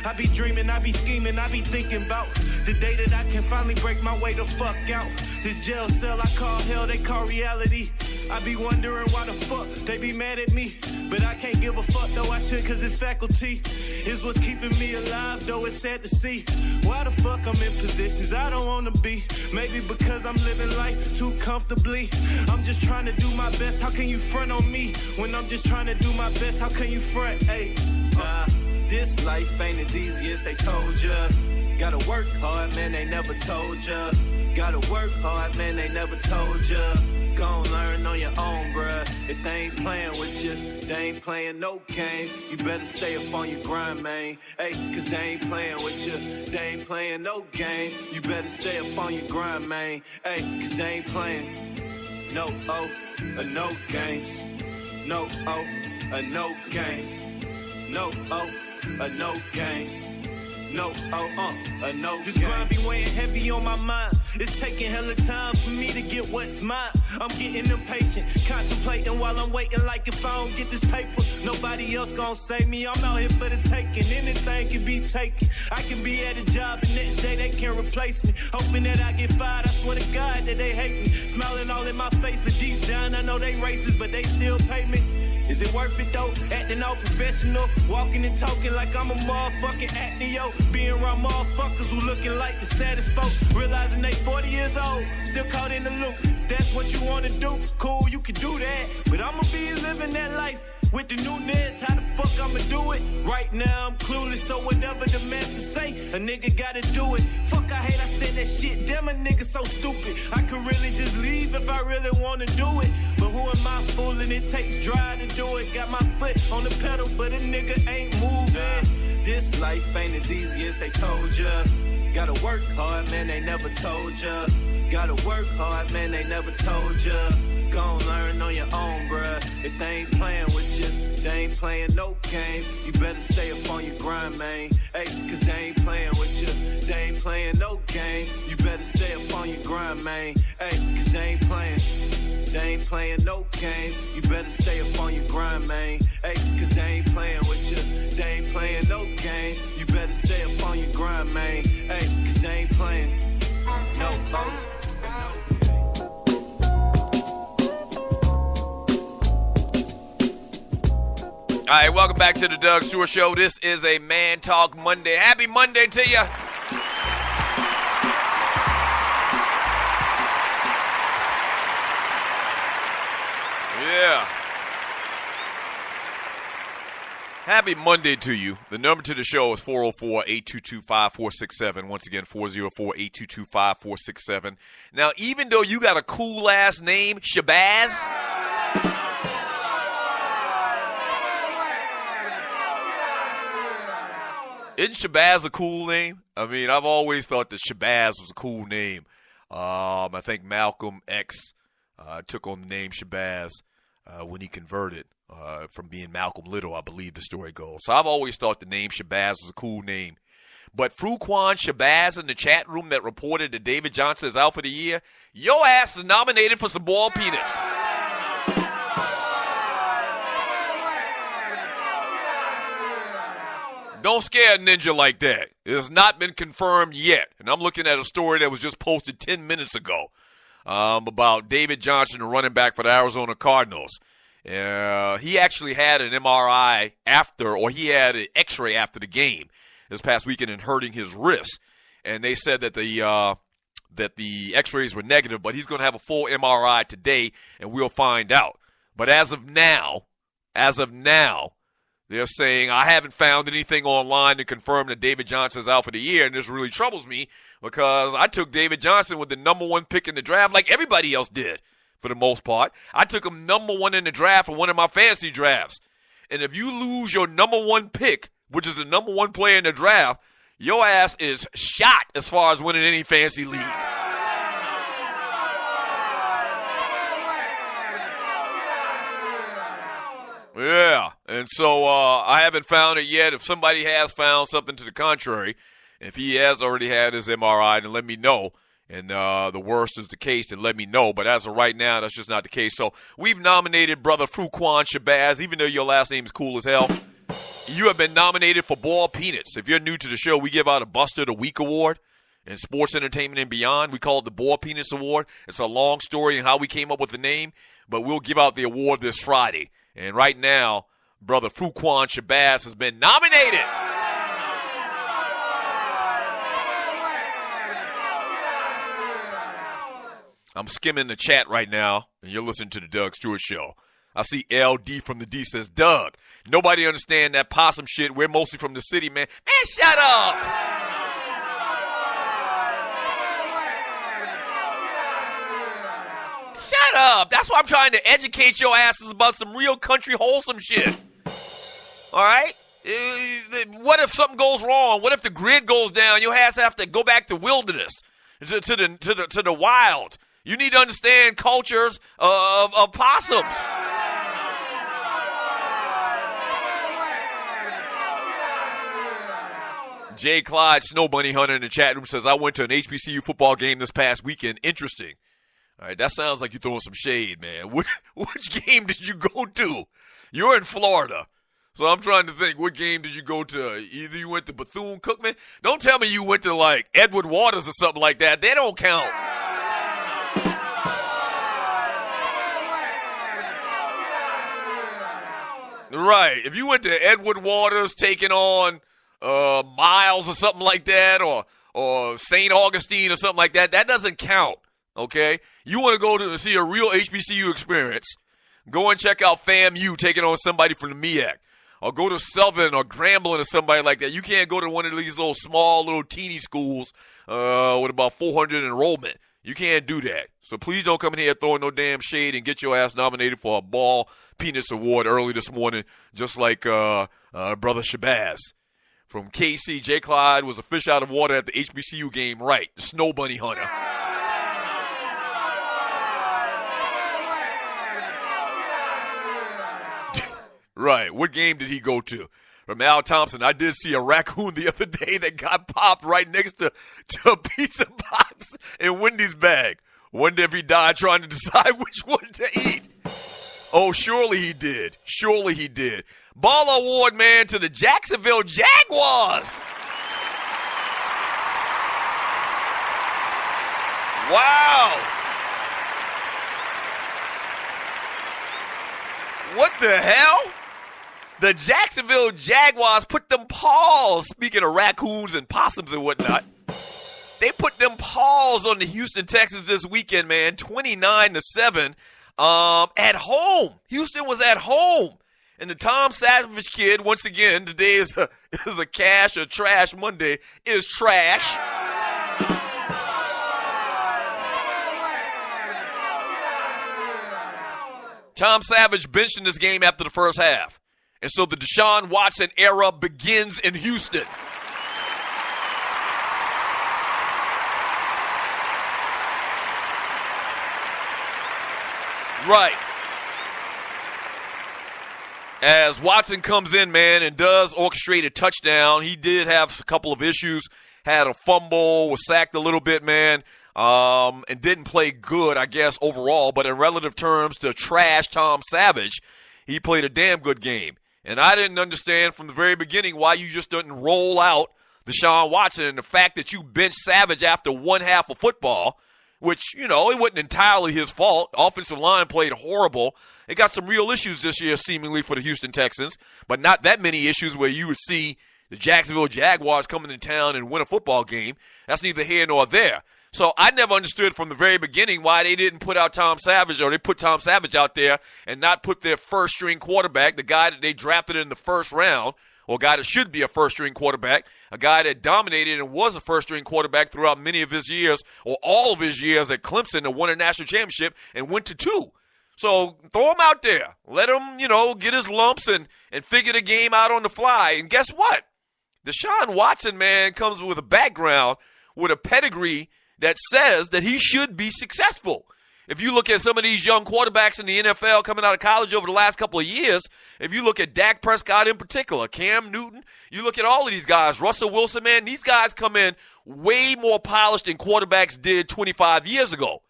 I be dreaming, I be scheming, I be thinking about the day that I can finally break my way the fuck out. This jail cell I call hell, they call reality. I be wondering why the fuck they be mad at me. But I can't give a fuck though, I should, cause this faculty is what's keeping me alive, though it's sad to see. Why the fuck I'm in positions I don't wanna be? Maybe because I'm living life too comfortably. I'm just trying to do my best, how can you front on me? When I'm just trying to do my best, how can you front? Hey, this life ain't as easy as they told ya. Gotta work hard, man, they never told ya. Gotta work hard, man, they never told ya. Gon' learn on your own, bruh. If they ain't playing with you, they ain't playing no games. You better stay up on your grind, man. Hey, cause they ain't playing with you, they ain't playing no games. You better stay up on your grind, man. Hey, cause they ain't playing no no games. No no games. No no games. No This grind be weighing heavy on my mind. It's taking hella time for me to get what's mine. I'm getting impatient, contemplating while I'm waiting. Like if I don't get this paper, nobody else gon' save me. I'm out here for the taking, anything can be taken. I can be at a job the next day, they can't replace me. Hoping that I get fired, I swear to God that they hate me. Smiling all in my face, but deep down I know they racist, but they still pay me. Is it worth it though? Acting all professional, walking and talking like I'm a motherfucking actor, yo. Being around motherfuckers who looking like the saddest folks, realizing they 40 years old, still caught in the loop. If that's what you wanna do, cool, you can do that. But I'ma be living that life with the newness. How the fuck I'ma do it? Right now I'm clueless, so whatever the master say, a nigga gotta do it. Fuck, I hate I said that shit. Damn, a nigga so stupid. I could really just leave if I really wanna do it. But who am I fooling? It takes drive to do it. Got my foot on the pedal, but a nigga ain't moving. This life ain't as easy as they told ya. Gotta work hard, man, they never told ya. Gotta work hard, man, they never told ya. Gon' learn on your own, bruh. If they ain't playing with you, they ain't playing no games. You better stay up on your grind, man. Hey, cause they ain't playing with you, they ain't playing no games. You better stay up on your grind, man. Hey, cause they ain't playing no games. You better stay up on your grind, man. Hey, cause they ain't playing with you, they ain't playing no games. You better stay up on your grind, man. Hey, cause they ain't playing no. All right, welcome back to the Doug Stewart Show. This is a Man Talk Monday. Happy Monday to you. Yeah. Happy Monday to you. The number to the show is 404-822-5467. Once again, 404-822-5467. Now, even though you got a cool-ass name, Shabazz, isn't Shabazz a cool name? I mean, I've always thought that Shabazz was a cool name. I think Malcolm X took on the name Shabazz when he converted from being Malcolm Little, I believe the story goes. So I've always thought the name Shabazz was a cool name. But Fruquan Shabazz in the chat room that reported that David Johnson is out for the year, your ass is nominated for some ball peanuts. Don't scare a ninja like that. It has not been confirmed yet. And I'm looking at a story that was just posted 10 minutes ago about David Johnson, the running back for the Arizona Cardinals. He actually had an MRI after, or he had an X-ray after the game this past weekend and hurting his wrist. And they said that the X-rays were negative, but he's going to have a full MRI today, and we'll find out. But as of now, they're saying, I haven't found anything online to confirm that David Johnson is out for the year, and this really troubles me because I took David Johnson with the number one pick in the draft like everybody else did for the most part. I took him number one in the draft for one of my fantasy drafts. And if you lose your number one pick, which is the number one player in the draft, your ass is shot as far as winning any fantasy league. Yeah, and so I haven't found it yet. If somebody has found something to the contrary, if he has already had his MRI, then let me know. And the worst is the case, then let me know. But as of right now, that's just not the case. So we've nominated brother Fruquan Shabazz, even though your last name is cool as hell. You have been nominated for Ball Peanuts. If you're new to the show, we give out a Buster of the Week award in sports, entertainment, and beyond. We call it the Ball Peanuts Award. It's a long story and how we came up with the name, but we'll give out the award this Friday. And right now, brother Fuquan Shabazz has been nominated. I'm skimming the chat right now, and you're listening to the Doug Stewart Show. I see LD from the D says, Doug, nobody understand that possum shit. We're mostly from the city, man. Man, shut up. Shut up. That's why I'm trying to educate your asses about some real country wholesome shit. All right? What if something goes wrong? What if the grid goes down? Your ass have to go back to wilderness, to the wild. You need to understand cultures of possums. Jay Clyde, Snow Bunny Hunter in the chat room says, I went to an HBCU football game this past weekend. Interesting. All right, that sounds like you're throwing some shade, man. Which game did you go to? You're in Florida. So I'm trying to think, what game did you go to? Either you went to Bethune-Cookman. Don't tell me you went to, like, Edward Waters or something like that. They don't count. Right. If you went to Edward Waters taking on Miles or something like that, or St. Augustine or something like that, that doesn't count, okay? You want to go to see a real HBCU experience, go and check out FAMU taking on somebody from the MEAC, or go to Southern or Grambling or somebody like that. You can't go to one of these little small little teeny schools with about 400 enrollment. You can't do that. So please don't come in here throwing no damn shade and get your ass nominated for a Ball Penis Award early this morning, just like Brother Shabazz. From KC, J. Clyde was a fish out of water at the HBCU game, right? The Snow Bunny Hunter. Right. What game did he go to? From Al Thompson, I did see a raccoon the other day that got popped right next to a pizza box in Wendy's bag. Wonder if he died trying to decide which one to eat. Oh, surely he did. Surely he did. Ball award, man, to the Jacksonville Jaguars. Wow. What the hell? The Jacksonville Jaguars put them paws, speaking of raccoons and possums and whatnot, they put them paws on the Houston Texans this weekend, man, 29-7 at home. Houston was at home. And the Tom Savage kid, once again, today is a cash or trash Monday, is trash. Tom Savage benched in this game after the first half. And so the Deshaun Watson era begins in Houston. Right. As Watson comes in, man, and does orchestrate a touchdown, he did have a couple of issues, had a fumble, was sacked a little bit, man, and didn't play good, I guess, overall. But in relative terms to trash Tom Savage, he played a damn good game. And I didn't understand from the very beginning why you just didn't roll out Deshaun Watson, and the fact that you benched Savage after one half of football, which, you know, it wasn't entirely his fault. Offensive line played horrible. They got some real issues this year, seemingly, for the Houston Texans, but not that many issues where you would see the Jacksonville Jaguars come into town and win a football game. That's neither here nor there. So I never understood from the very beginning why they didn't put out Tom Savage, or they put Tom Savage out there and not put their first-string quarterback, the guy that they drafted in the first round, or a guy that should be a first-string quarterback, a guy that dominated and was a first-string quarterback throughout many of his years, or all of his years at Clemson, and won a national championship and went to 2. So throw him out there. Let him, get his lumps and figure the game out on the fly. And guess what? Deshaun Watson, man, comes with a background, with a pedigree that says that he should be successful. If you look at some of these young quarterbacks in the NFL coming out of college over the last couple of years, if you look at Dak Prescott in particular, Cam Newton, you look at all of these guys, Russell Wilson, man, these guys come in way more polished than quarterbacks did 25 years ago.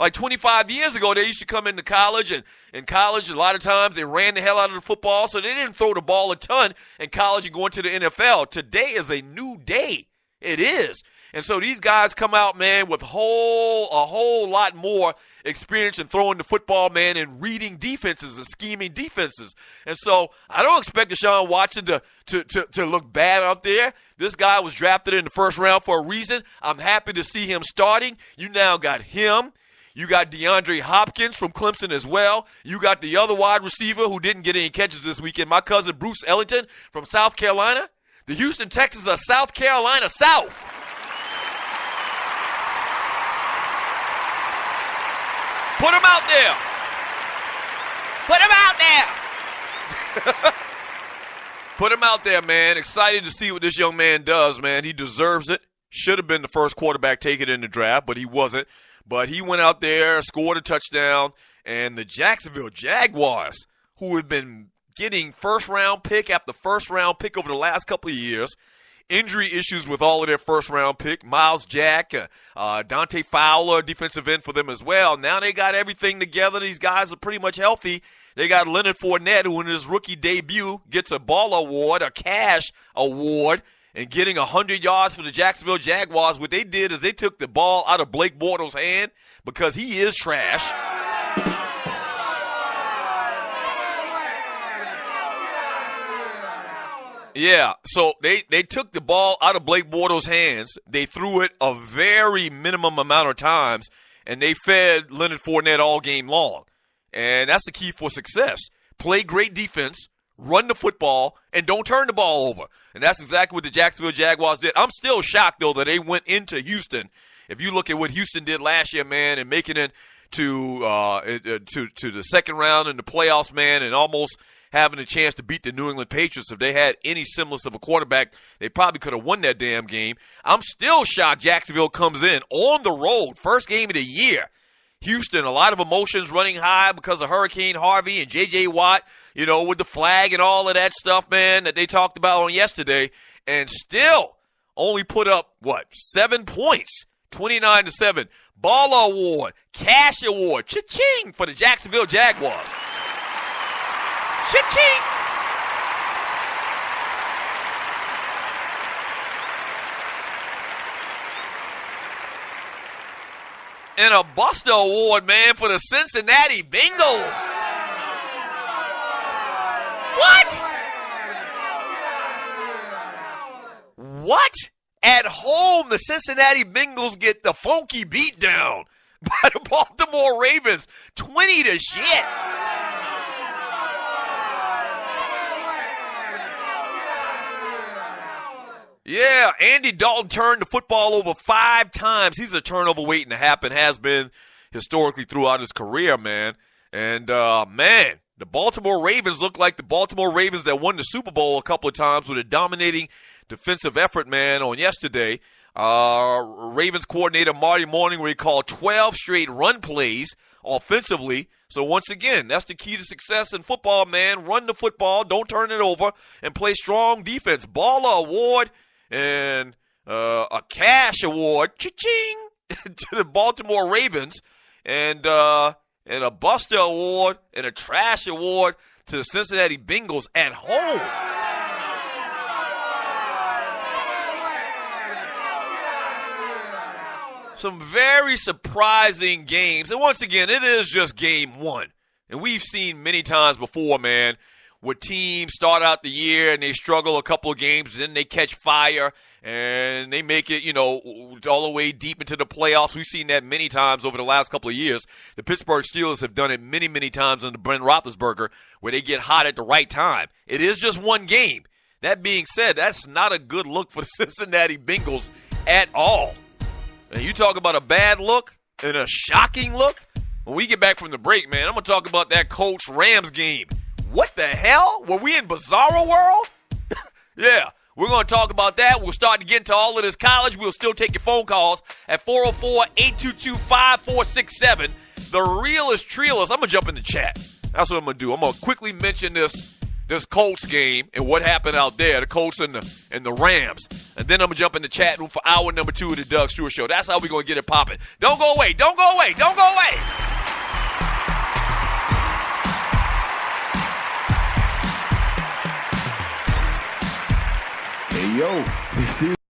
Like 25 years ago, they used to come into college, and in college, a lot of times they ran the hell out of the football, so they didn't throw the ball a ton in college and going to the NFL. Today is a new day. It is. And so these guys come out, man, with a whole lot more experience in throwing the football, man, and reading defenses and scheming defenses. And so I don't expect Deshaun Watson to look bad out there. This guy was drafted in the first round for a reason. I'm happy to see him starting. You now got him. You got DeAndre Hopkins from Clemson as well. You got the other wide receiver who didn't get any catches this weekend, my cousin Bruce Ellington from South Carolina. The Houston Texans are South Carolina South. Put him out there. Put him out there. Put him out there, man. Excited to see what this young man does, man. He deserves it. Should have been the first quarterback taken in the draft, but he wasn't. But he went out there, scored a touchdown, and the Jacksonville Jaguars, who have been getting first-round pick after first-round pick over the last couple of years, injury issues with all of their first-round pick, Miles Jack, Dante Fowler, defensive end for them as well. Now they got everything together. These guys are pretty much healthy. They got Leonard Fournette, who in his rookie debut gets a ball award, a cash award, and getting 100 yards for the Jacksonville Jaguars. What they did is they took the ball out of Blake Bortles' hand because he is trash. Yeah, so they took the ball out of Blake Bortles' hands. They threw it a very minimum amount of times, and they fed Leonard Fournette all game long. And that's the key for success. Play great defense, run the football, and don't turn the ball over. And that's exactly what the Jacksonville Jaguars did. I'm still shocked, though, that they went into Houston. If you look at what Houston did last year, man, and making it to the second round in the playoffs, man, and almost having a chance to beat the New England Patriots. If they had any semblance of a quarterback, they probably could have won that damn game. I'm still shocked Jacksonville comes in on the road, first game of the year. Houston, a lot of emotions running high because of Hurricane Harvey and J.J. Watt, you know, with the flag and all of that stuff, man, that they talked about on yesterday, and still only put up, 7 points, 29-7. Ball award, cash award, cha-ching for the Jacksonville Jaguars. Cha-ching! And a Buster Award, man, for the Cincinnati Bengals. What? What? At home, the Cincinnati Bengals get the funky beatdown by the Baltimore Ravens, 20-0. Yeah, Andy Dalton turned the football over 5 times. He's a turnover waiting to happen, has been historically throughout his career, man. And, man, the Baltimore Ravens look like the Baltimore Ravens that won the Super Bowl a couple of times with a dominating defensive effort, man, on yesterday. Ravens coordinator Marty Morningway called 12 straight run plays offensively. So, once again, that's the key to success in football, man. Run the football, don't turn it over, and play strong defense. Baller Award and a cash award, cha-ching, to the Baltimore Ravens, and a Buster Award and a trash award to the Cincinnati Bengals at home. Some very surprising games. And once again, it is just game one. And we've seen many times before, man, where teams start out the year and they struggle a couple of games, and then they catch fire and they make it, you know, all the way deep into the playoffs. We've seen that many times over the last couple of years. The Pittsburgh Steelers have done it many, many times under Ben Roethlisberger, where they get hot at the right time. It is just one game. That being said, that's not a good look for the Cincinnati Bengals at all. And you talk about a bad look and a shocking look. When we get back from the break, man, I'm going to talk about that Colts-Rams game. What the hell? Were we in Bizarro World? Yeah, we're going to talk about that. We'll start to get into all of this college. We'll still take your phone calls at 404-822-5467. The realest triolist. I'm going to jump in the chat. That's what I'm going to do. I'm going to quickly mention this this Colts game and what happened out there, the Colts and the Rams. And then I'm going to jump in the chat room for hour number 2 of the Doug Stewart Show. That's how we're going to get it popping. Don't go away. Don't go away. Don't go away. Hey, yo.